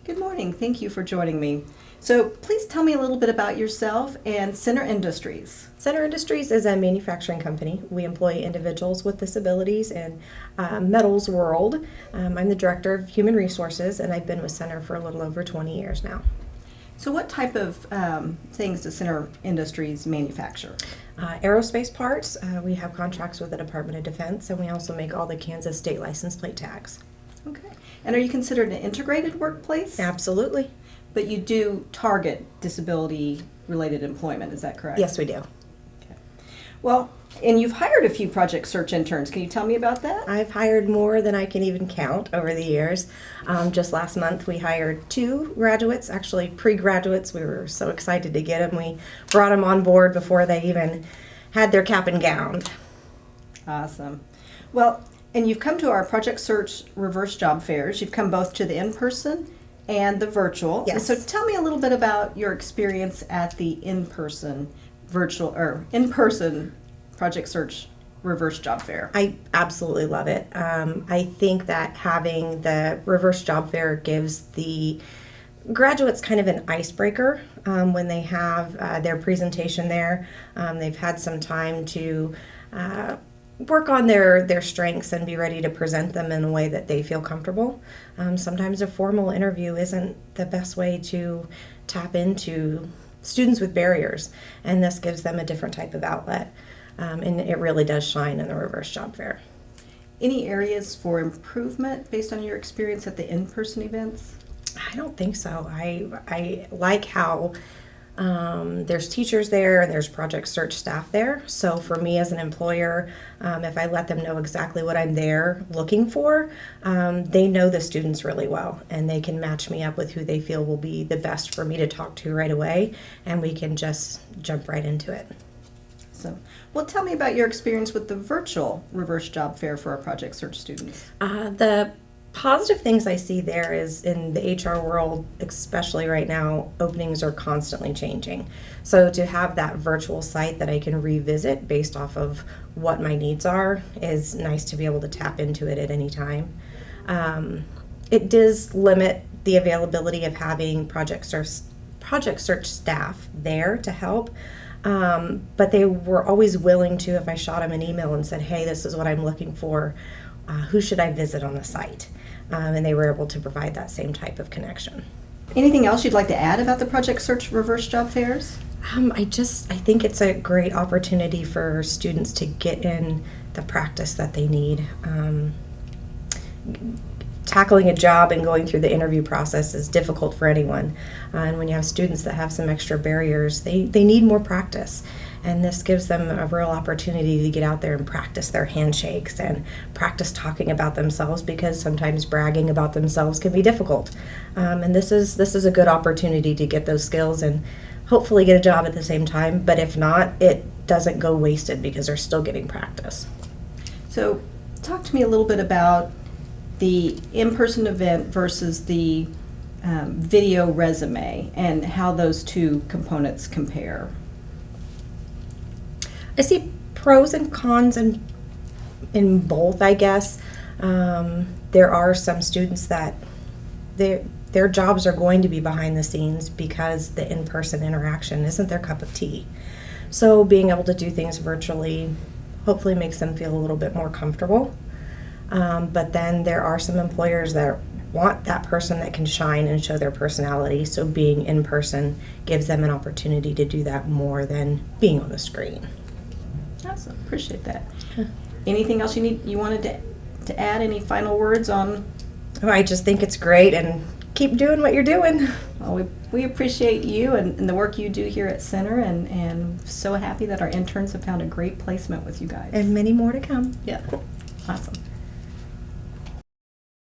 Good morning. Thank you for joining me. So please tell me a little bit about yourself and Center Industries. Center Industries is a manufacturing company. We employ individuals with disabilities in metals world. I'm the director of human resources, and I've been with Center for a little over 20 years now. So what type of things does Center Industries manufacture? Aerospace parts. We have contracts with the Department of Defense, and we also make all the Kansas state license plate tags. Okay. And are you considered an integrated workplace? Absolutely. But you do target disability-related employment, is that correct? Yes, we do. Okay. Well, and you've hired a few project search interns. Can you tell me about that? I've hired more than I can even count over the years. Just last month we hired 2 graduates, actually pre-graduates. We were so excited to get them. We brought them on board before they even had their cap and gown. Awesome. Well, and you've come to our Project Search reverse job fairs. You've come both to the in-person and the virtual. Yes. So tell me a little bit about your experience at the in-person Project Search reverse job fair. I absolutely love it. I think that having the reverse job fair gives the graduates kind of an icebreaker when they have their presentation there. They've had some time to work on their strengths and be ready to present them in a way that they feel comfortable. Sometimes a formal interview isn't the best way to tap into students with barriers, and this gives them a different type of outlet. And it really does shine in the reverse job fair. Any areas for improvement based on your experience at the in-person events? I don't think so. I like how there's teachers there and there's Project Search staff there. So for me as an employer, if I let them know exactly what I'm there looking for, they know the students really well and they can match me up with who they feel will be the best for me to talk to right away, and we can just jump right into it. So, well, tell me about your experience with the virtual reverse job fair for our Project Search students. The positive things I see there is in the HR world, especially right now, openings are constantly changing. So to have that virtual site that I can revisit based off of what my needs are is nice to be able to tap into it at any time. It does limit the availability of having Project Search staff there to help. But they were always willing to, if I shot them an email and said, hey, this is what I'm looking for, who should I visit on the site? And they were able to provide that same type of connection. Anything else you'd like to add about the Project Search reverse job fairs? I think it's a great opportunity for students to get in the practice that they need. Tackling a job and going through the interview process is difficult for anyone. And when you have students that have some extra barriers, they need more practice. And this gives them a real opportunity to get out there and practice their handshakes and practice talking about themselves, because sometimes bragging about themselves can be difficult. And this is a good opportunity to get those skills and hopefully get a job at the same time. But if not, it doesn't go wasted because they're still getting practice. So talk to me a little bit about the in-person event versus the video resume and how those two components compare. I see pros and cons in both, I guess. There are some students that their jobs are going to be behind the scenes because the in-person interaction isn't their cup of tea. So being able to do things virtually hopefully makes them feel a little bit more comfortable. But then there are some employers that want that person that can shine and show their personality, so being in person gives them an opportunity to do that more than being on the screen. Awesome. Appreciate that. Anything else you wanted to add? Any final words on? Oh, I just think it's great, and keep doing what you're doing. Well, we appreciate you and the work you do here at Center, and so happy that our interns have found a great placement with you guys. And many more to come. Yeah. Awesome.